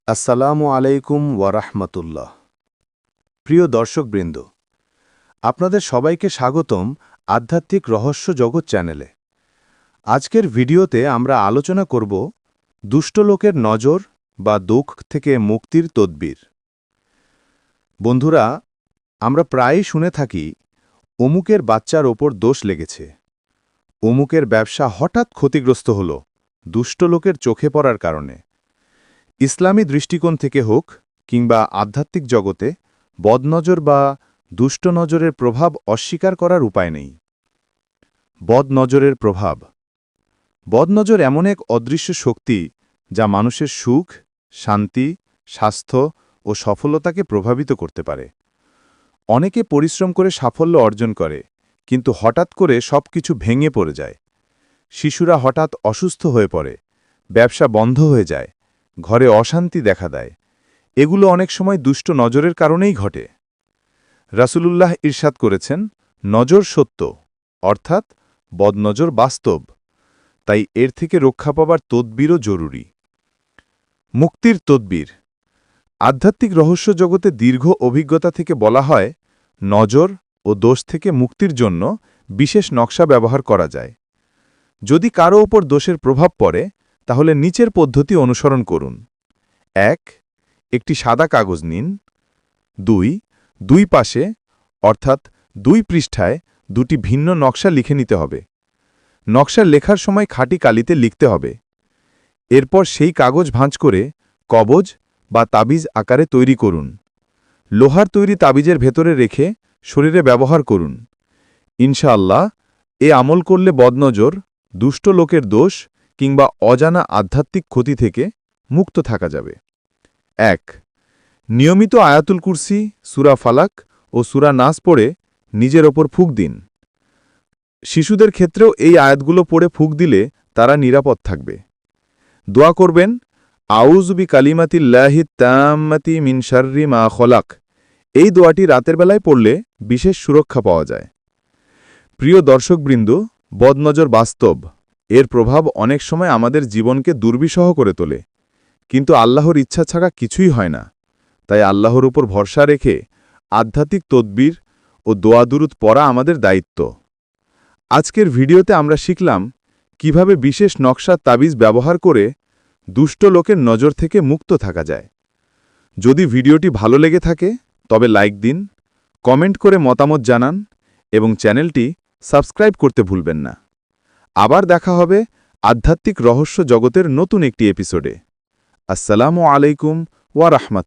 আসসালামু আলাইকুম ওয়ারাহমাতুল্লাহ। প্রিয় দর্শকবৃন্দ, আপনাদের সবাইকে স্বাগতম আধ্যাত্মিক রহস্য জগৎ চ্যানেলে। আজকের ভিডিওতে আমরা আলোচনা করব দুষ্ট লোকের নজর বা দুঃখ থেকে মুক্তির তদবির। বন্ধুরা, আমরা প্রায়ই শুনে থাকি অমুকের বাচ্চার ওপর দোষ লেগেছে, অমুকের ব্যবসা হঠাৎ ক্ষতিগ্রস্ত হল দুষ্ট লোকের চোখে পড়ার কারণে। ইসলামী দৃষ্টিকোণ থেকে হোক কিংবা আধ্যাত্মিক জগতে বদনজর বা দুষ্ট নজরের প্রভাব অস্বীকার করার উপায় নেই। বদনজরের প্রভাব। বদনজর এমন এক অদৃশ্য শক্তি যা মানুষের সুখ, শান্তি, স্বাস্থ্য ও সফলতাকে প্রভাবিত করতে পারে। অনেকে পরিশ্রম করে সাফল্য অর্জন করে, কিন্তু হঠাৎ করে সবকিছু ভেঙে পড়ে যায়। শিশুরা হঠাৎ অসুস্থ হয়ে পড়ে, ব্যবসা বন্ধ হয়ে যায়, ঘরে অশান্তি দেখা দেয়। এগুলো অনেক সময় দুষ্ট নজরের কারণেই ঘটে। রাসূলুল্লাহ ইরশাদ করেছেন, নজর সত্য, অর্থাৎ বদনজর বাস্তব। তাই এর থেকে রক্ষা পাবার তদবিরও জরুরি। মুক্তির তদবির। আধ্যাত্মিক রহস্য জগতে দীর্ঘ অভিজ্ঞতা থেকে বলা হয়, নজর ও দোষ থেকে মুক্তির জন্য বিশেষ নকশা ব্যবহার করা যায়। যদি কারো ওপর দোষের প্রভাব পড়ে, তাহলে নিচের পদ্ধতি অনুসরণ করুন। ১. একটি সাদা কাগজ নিন। ২. দুই পাশে অর্থাৎ ২ পৃষ্ঠায় দুটি ভিন্ন নকশা লিখে নিতে হবে। নকশা লেখার সময় খাঁটি কালিতে লিখতে হবে। এরপর সেই কাগজ ভাঁজ করে কবজ বা তাবিজ আকারে তৈরি করুন। লোহার তৈরি তাবিজের ভেতরে রেখে শরীরে ব্যবহার করুন। ইনশাআল্লাহ, এ আমল করলে বদনজর, দুষ্ট লোকের দোষ কিংবা অজানা আধ্যাত্মিক ক্ষতি থেকে মুক্ত থাকা যাবে। ১. নিয়মিত আয়াতুল কুরসি, সূরা ফালাক ও সূরা নাস পড়ে নিজের ওপর ফুঁক দিন। শিশুদের ক্ষেত্রেও এই আয়াতগুলো পড়ে ফুঁক দিলে তারা নিরাপদ থাকবে। দোয়া করবেন, আউযু বিকালিমাতিল্লাহি তাম্মাতি মিন শাররি মা খলাক। এই দোয়াটি রাতের বেলায় পড়লে বিশেষ সুরক্ষা পাওয়া যায়। প্রিয় দর্শকবৃন্দ, বদনজর বাস্তব। এর প্রভাব অনেক সময় আমাদের জীবনকে দুর্বিষহ করে তোলে, কিন্তু আল্লাহর ইচ্ছা ছাড়া কিছুই হয় না। তাই আল্লাহর উপর ভরসা রেখে আধ্যাত্মিক তদবির ও দোয়া দুরুদ পড়া আমাদের দায়িত্ব। আজকের ভিডিওতে আমরা শিখলাম কিভাবে বিশেষ নকশা তাবিজ ব্যবহার করে দুষ্ট লোকের নজর থেকে মুক্ত থাকা যায়। যদি ভিডিওটি ভালো লেগে থাকে তবে লাইক দিন, কমেন্ট করে মতামত জানান এবং চ্যানেলটি সাবস্ক্রাইব করতে ভুলবেন না। আবার দেখা হবে আধ্যাত্মিক রহস্য জগতের নতুন একটি এপিসোডে। আসসালামু আলাইকুম ওয়া রাহমাতুল্লাহ।